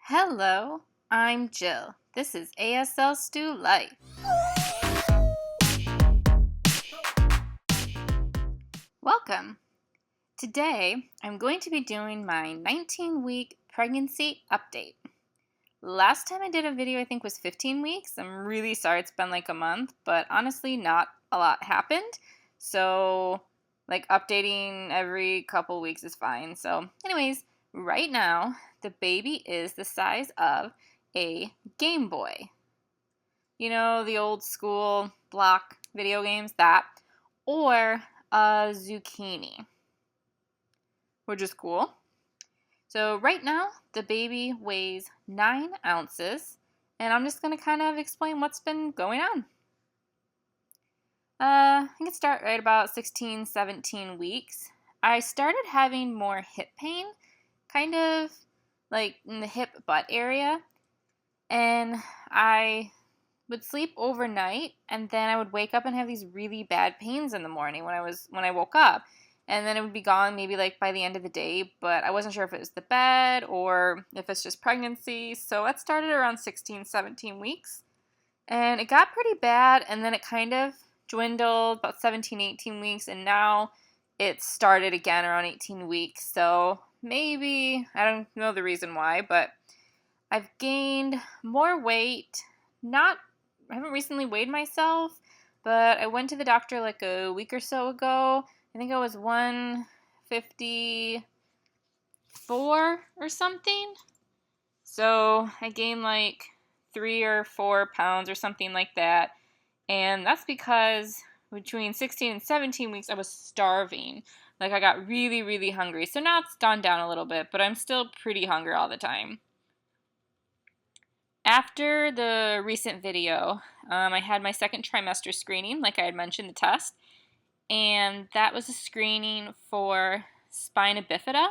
Hello, I'm Jill. This is ASL Stew Life. Welcome. Today, I'm going to be doing my 19-week pregnancy update. Last time I did a video, I think, was 15 weeks. I'm really sorry it's been like a month, but honestly, not a lot happened. So, updating every couple weeks is fine. So, anyways, right now, the baby is the size of a Game Boy. You know, the old school block video games, that. Or a zucchini, which is cool. So right now, the baby weighs 9 ounces, and I'm just going to kind of explain what's been going on. I can start right about 16, 17 weeks. I started having more hip pain, kind of like in the hip butt area, and I would sleep overnight, and then I would wake up and have these really bad pains in the morning when I woke up. And then it would be gone maybe like by the end of the day, but I wasn't sure if it was the bed or if it's just pregnancy. So that started around 16, 17 weeks. And it got pretty bad, and then it kind of dwindled about 17, 18 weeks, and now it started again around 18 weeks. So maybe, I don't know the reason why, but I've gained more weight. I haven't recently weighed myself, but I went to the doctor like a week or so ago. I think I was 154 or something. So I gained like 3 or 4 pounds or something like that. And that's because between 16 and 17 weeks, I was starving. Like I got really, really hungry. So now it's gone down a little bit, but I'm still pretty hungry all the time. After the recent video, I had my second trimester screening, like I had mentioned, the test. And that was a screening for spina bifida.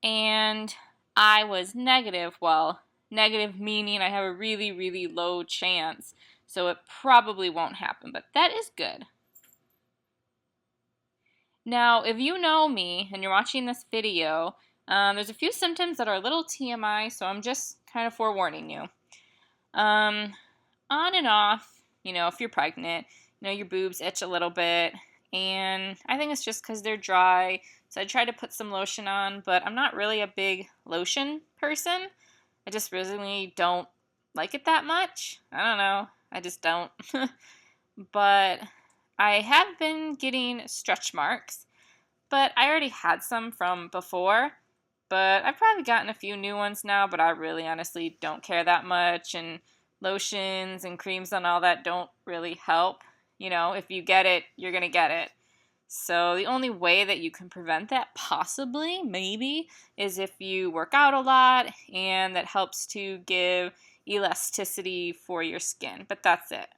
And I was negative. Well, negative meaning I have a really, really low chance. So it probably won't happen, but that is good. Now, if you know me and you're watching this video, there's a few symptoms that are a little TMI, so I'm just kind of forewarning you. On and off, if you're pregnant, your boobs itch a little bit, and I think it's just because they're dry, so I try to put some lotion on, but I'm not really a big lotion person. I just really don't like it that much. I don't know. I just don't. But I have been getting stretch marks, but I already had some from before, but I've probably gotten a few new ones now, but I really honestly don't care that much, and lotions and creams and all that don't really help. If you get it, you're going to get it. So the only way that you can prevent that, possibly, maybe, is if you work out a lot, and that helps to give elasticity for your skin. But that's it.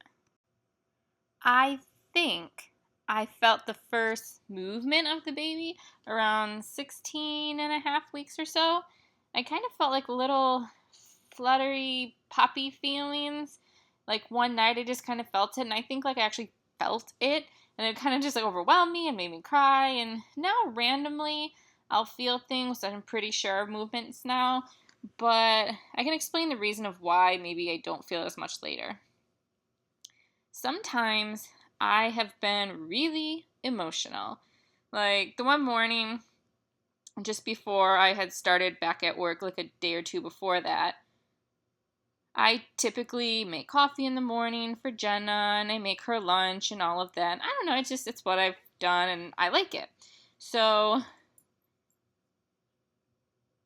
I think I felt the first movement of the baby around 16 and a half weeks or so. I kind of felt like little fluttery, poppy feelings. Like one night I just kind of felt it, and I think like I actually felt it, and it kind of just like overwhelmed me and made me cry. And now randomly I'll feel things that I'm pretty sure are movements now, but I can explain the reason of why maybe I don't feel as much later. Sometimes I have been really emotional. Like the one morning just before I had started back at work, like a day or two before that, I typically make coffee in the morning for Jenna, and I make her lunch and all of that. I don't know, it's what I've done, and I like it. So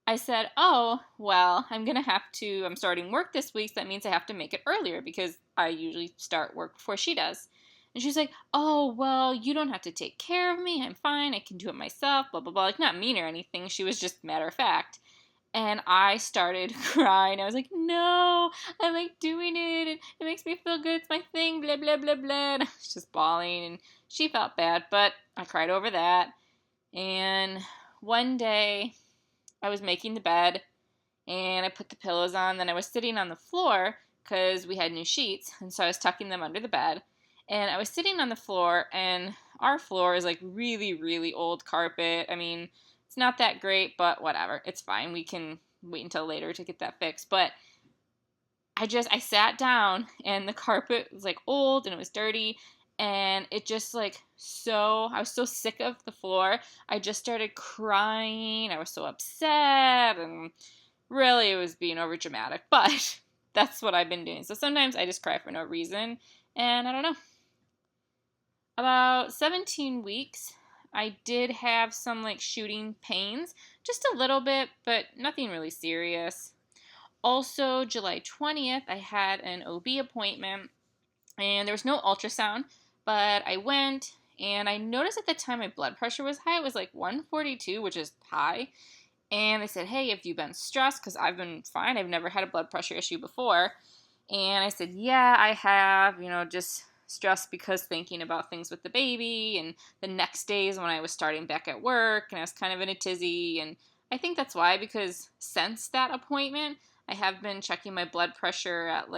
I said, oh, well, I'm starting work this week, so that means I have to make it earlier because I usually start work before she does. And she's like, oh, well, you don't have to take care of me. I'm fine. I can do it myself, blah, blah, blah. Like, not mean or anything. She was just matter of fact. And I started crying. I was like, no, I like doing it. And it makes me feel good. It's my thing, blah, blah, blah, blah. And I was just bawling, and she felt bad, but I cried over that. And one day I was making the bed, and I put the pillows on. Then I was sitting on the floor because we had new sheets, and so I was tucking them under the bed. And I was sitting on the floor, and our floor is like really, really old carpet. I mean, it's not that great, but whatever. It's fine. We can wait until later to get that fixed. But I sat down and the carpet was like old and it was dirty, and it just like I was so sick of the floor. I just started crying. I was so upset, and really it was being over dramatic, but that's what I've been doing. So sometimes I just cry for no reason, and I don't know. About 17 weeks, I did have some like shooting pains, just a little bit, but nothing really serious. Also, July 20th, I had an OB appointment, and there was no ultrasound, but I went, and I noticed at the time my blood pressure was high. It was like 142, which is high. And they said, hey, have you been stressed? Because I've been fine. I've never had a blood pressure issue before. And I said, yeah, I have, just stressed because thinking about things with the baby. And the next days when I was starting back at work, and I was kind of in a tizzy. And I think that's why, because since that appointment, I have been checking my blood pressure at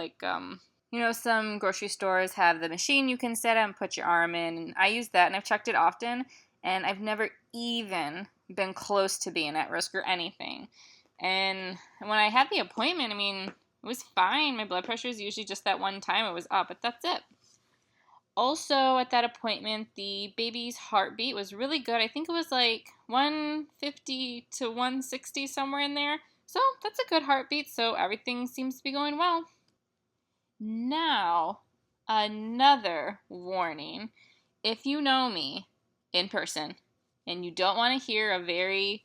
some grocery stores have the machine you can set up and put your arm in. And I use that, and I've checked it often. And I've never even been close to being at risk or anything. And when I had the appointment, it was fine. My blood pressure is usually just that one time it was up, but that's it. Also, at that appointment, the baby's heartbeat was really good. I think it was like 150 to 160, somewhere in there. So that's a good heartbeat, so everything seems to be going well. Now, another warning. If you know me in person and you don't want to hear a very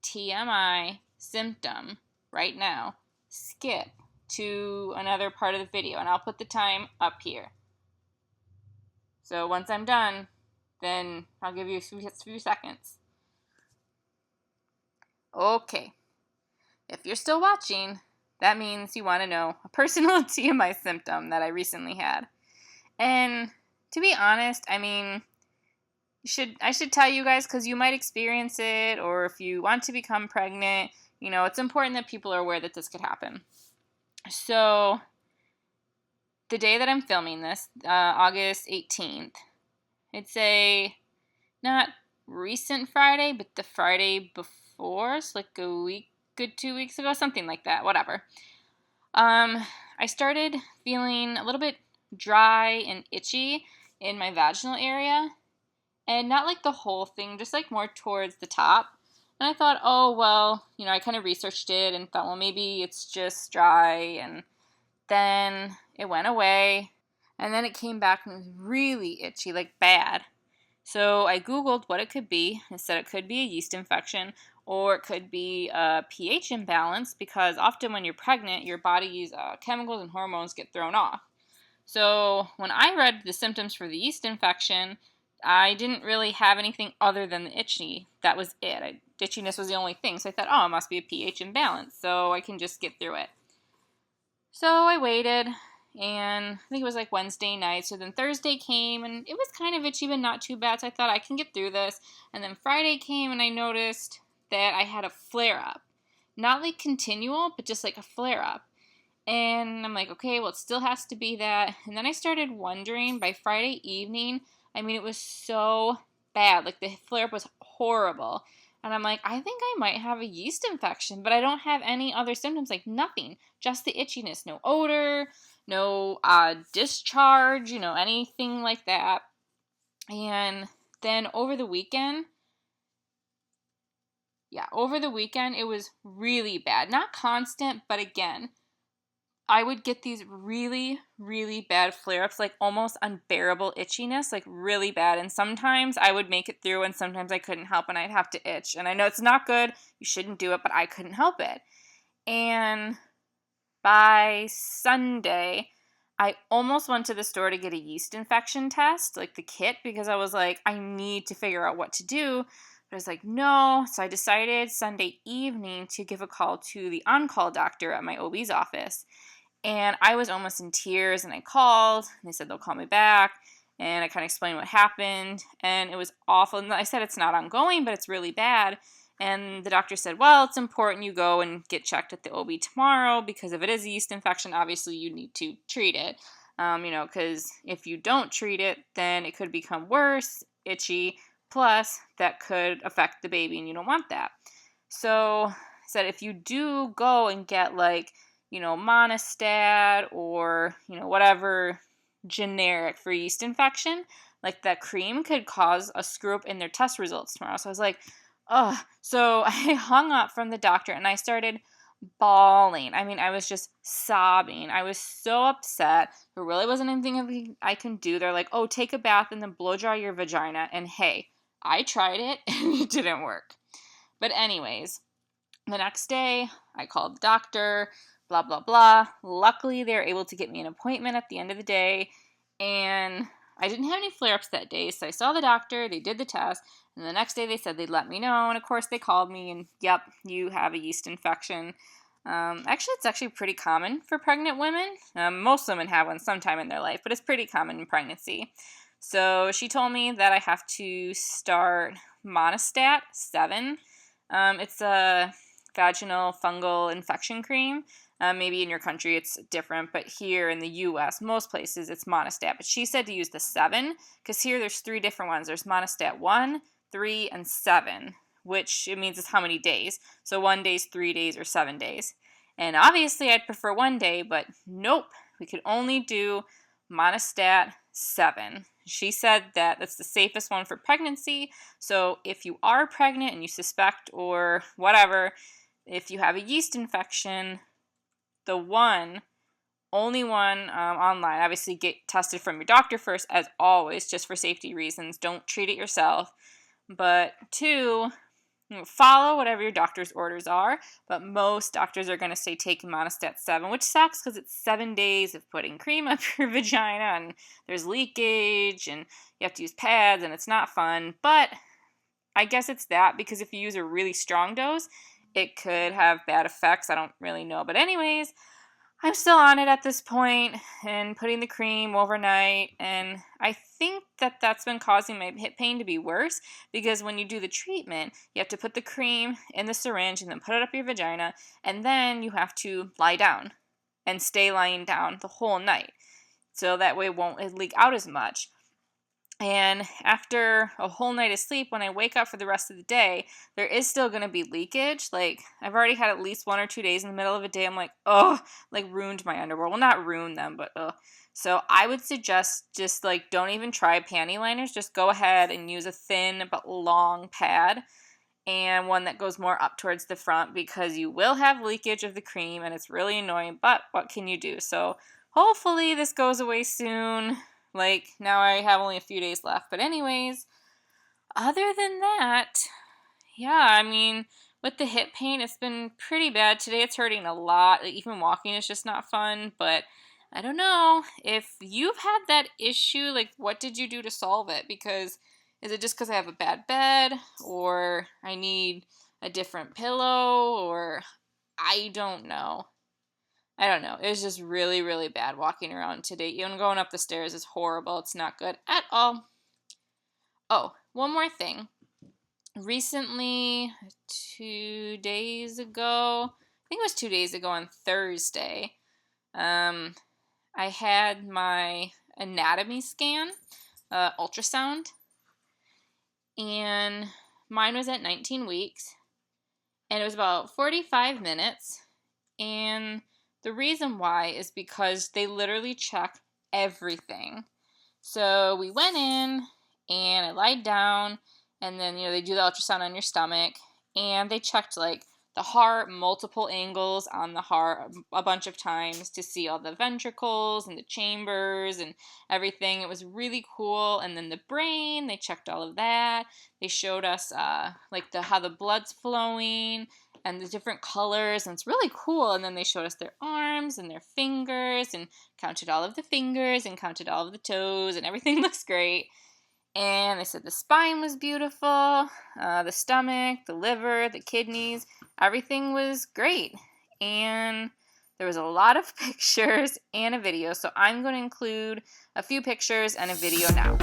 TMI symptom right now, skip to another part of the video, and I'll put the time up here. So once I'm done, then I'll give you a few seconds. Okay. If you're still watching, that means you want to know a personal TMI symptom that I recently had. And to be honest, I should tell you guys, because you might experience it, or if you want to become pregnant, it's important that people are aware that this could happen. So, the day that I'm filming this, August 18th, it's not recent Friday, but the Friday before, so like a good 2 weeks ago, something like that, whatever. I started feeling a little bit dry and itchy in my vaginal area, and not like the whole thing, just like more towards the top. And I thought, oh, well, I kind of researched it and thought, well, maybe it's just dry, and then it went away, and then it came back and it was really itchy, like bad. So I Googled what it could be. It said it could be a yeast infection, or it could be a pH imbalance, because often when you're pregnant, your body's chemicals and hormones get thrown off. So when I read the symptoms for the yeast infection, I didn't really have anything other than the itchy. That was it. Itchiness was the only thing. So I thought, oh, it must be a pH imbalance, so I can just get through it. So I waited, and I think it was like Wednesday night. So then Thursday came, and it was kind of itchy, but not too bad. So I thought I can get through this. And then Friday came, and I noticed that I had a flare-up. Not like continual, but just like a flare-up. And I'm like, okay, well, it still has to be that. And then I started wondering by Friday evening, it was so bad. Like, the flare-up was horrible. And I'm like, I think I might have a yeast infection, but I don't have any other symptoms, like nothing. Just the itchiness. No odor, no discharge, anything like that. And then over the weekend, it was really bad. Not constant, but again, I would get these really, really bad flare-ups, like almost unbearable itchiness, like really bad. And sometimes I would make it through, and sometimes I couldn't help, and I'd have to itch. And I know it's not good, you shouldn't do it, but I couldn't help it. And by Sunday, I almost went to the store to get a yeast infection test, like the kit, because I was like, I need to figure out what to do. But I was like, no. So I decided Sunday evening to give a call to the on-call doctor at my OB's office. And I was almost in tears, and I called, and they said they'll call me back, and I kind of explained what happened, and it was awful. And I said it's not ongoing, but it's really bad. And the doctor said, well, it's important you go and get checked at the OB tomorrow, because if it is a yeast infection, obviously you need to treat it, because if you don't treat it, then it could become worse, itchy, plus that could affect the baby, and you don't want that. So said if you do go and get like, Monistat or, whatever generic for yeast infection, like that cream could cause a screw up in their test results tomorrow. So I was like, oh, so I hung up from the doctor and I started bawling. I mean, I was just sobbing. I was so upset. There really wasn't anything I can do. They're like, oh, take a bath and then blow dry your vagina. And hey, I tried it and it didn't work. But anyways, the next day I called the doctor, blah, blah, blah. Luckily, they were able to get me an appointment at the end of the day. And I didn't have any flare-ups that day. So I saw the doctor. They did the test. And the next day they said they'd let me know. And of course they called me and, yep, you have a yeast infection. It's actually pretty common for pregnant women. Most women have one sometime in their life, but it's pretty common in pregnancy. So she told me that I have to start Monistat 7. It's a vaginal fungal infection cream. Maybe in your country it's different, but here in the U.S., most places it's Monistat. But she said to use the 7, because here there's 3 different ones. There's Monistat 1, 3, and 7, which it means it's how many days. So 1 day, 3 days, or 7 days. And obviously I'd prefer 1 day, but nope, we could only do Monistat 7. She said that that's the safest one for pregnancy. So if you are pregnant and you suspect or whatever, if you have a yeast infection, the only one online, obviously get tested from your doctor first, as always, just for safety reasons. Don't treat it yourself. But 2, follow whatever your doctor's orders are. But most doctors are going to say take Monistat 7, which sucks because it's 7 days of putting cream up your vagina and there's leakage and you have to use pads and it's not fun. But I guess it's that, because if you use a really strong dose, it could have bad effects. I don't really know. But anyways, I'm still on it at this point and putting the cream overnight. And I think that that's been causing my hip pain to be worse, because when you do the treatment, you have to put the cream in the syringe and then put it up your vagina. And then you have to lie down and stay lying down the whole night. So that way it won't leak out as much. And after a whole night of sleep, when I wake up for the rest of the day, there is still going to be leakage. Like, I've already had at least 1 or 2 days in the middle of a day. I'm like, oh, like ruined my underwear. Well, not ruined them, but So I would suggest just like don't even try panty liners. Just go ahead and use a thin but long pad and one that goes more up towards the front, because you will have leakage of the cream and it's really annoying. But what can you do? So hopefully this goes away soon. Like, now I have only a few days left. But anyways, other than that, yeah, I mean, with the hip pain, it's been pretty bad. Today it's hurting a lot. Like, even walking is just not fun. But I don't know. If you've had that issue, like, what did you do to solve it? Because is it just because I have a bad bed? Or I need a different pillow? Or I don't know. I don't know. It was just really, really bad walking around today. Even going up the stairs is horrible. It's not good at all. Oh, one more thing. Recently, 2 days ago, I think it was 2 days ago on Thursday, I had my anatomy scan, ultrasound, and mine was at 19 weeks, and it was about 45 minutes, and the reason why is because they literally check everything. So we went in and I lied down, and then, they do the ultrasound on your stomach, and they checked like the heart, multiple angles on the heart a bunch of times to see all the ventricles and the chambers and everything. It was really cool. And then the brain, they checked all of that. They showed us how the blood's flowing and the different colors, and it's really cool. And then they showed us their arms and their fingers and counted all of the fingers and counted all of the toes, and everything looks great. And they said the spine was beautiful, the stomach, the liver, the kidneys, everything was great. And there was a lot of pictures and a video, so I'm going to include a few pictures and a video now.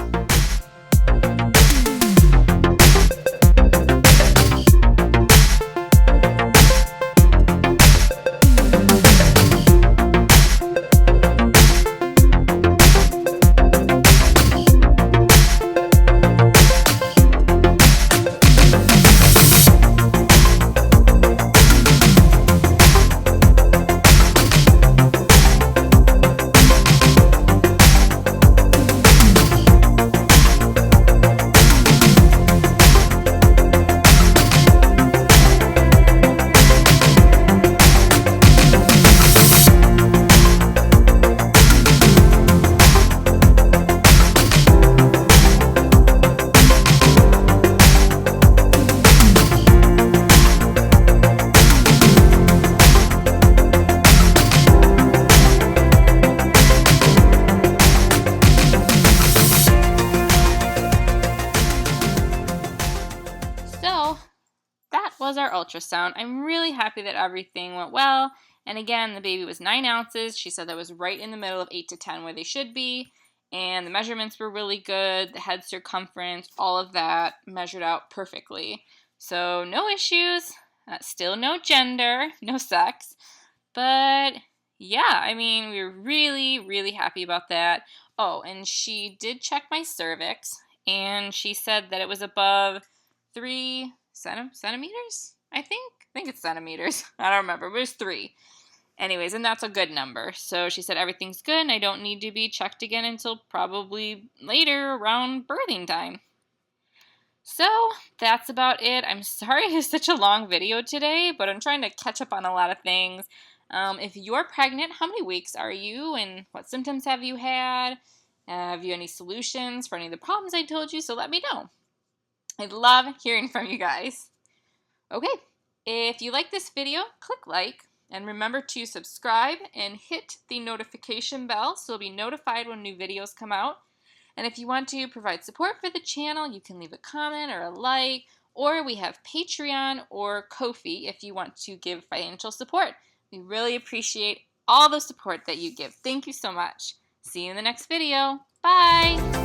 ultrasound. I'm really happy that everything went well. And again, the baby was 9 ounces. She said that was right in the middle of 8 to 10 where they should be. And the measurements were really good. The head circumference, all of that measured out perfectly. So no issues. Still no gender, no sex. But yeah, I mean, we were really, really happy about that. Oh, and she did check my cervix, and she said that it was above 3 centimeters, I think. I think it's centimeters. I don't remember, but it was 3. Anyways, and that's a good number. So she said everything's good, and I don't need to be checked again until probably later around birthing time. So that's about it. I'm sorry it's such a long video today, but I'm trying to catch up on a lot of things. If you're pregnant, how many weeks are you, and what symptoms have you had? Have you any solutions for any of the problems I told you? So let me know. I'd love hearing from you guys. Okay, if you like this video, click like, and remember to subscribe and hit the notification bell so you'll be notified when new videos come out. And if you want to provide support for the channel, you can leave a comment or a like, or we have Patreon or Ko-fi if you want to give financial support. We really appreciate all the support that you give. Thank you so much. See you in the next video. Bye!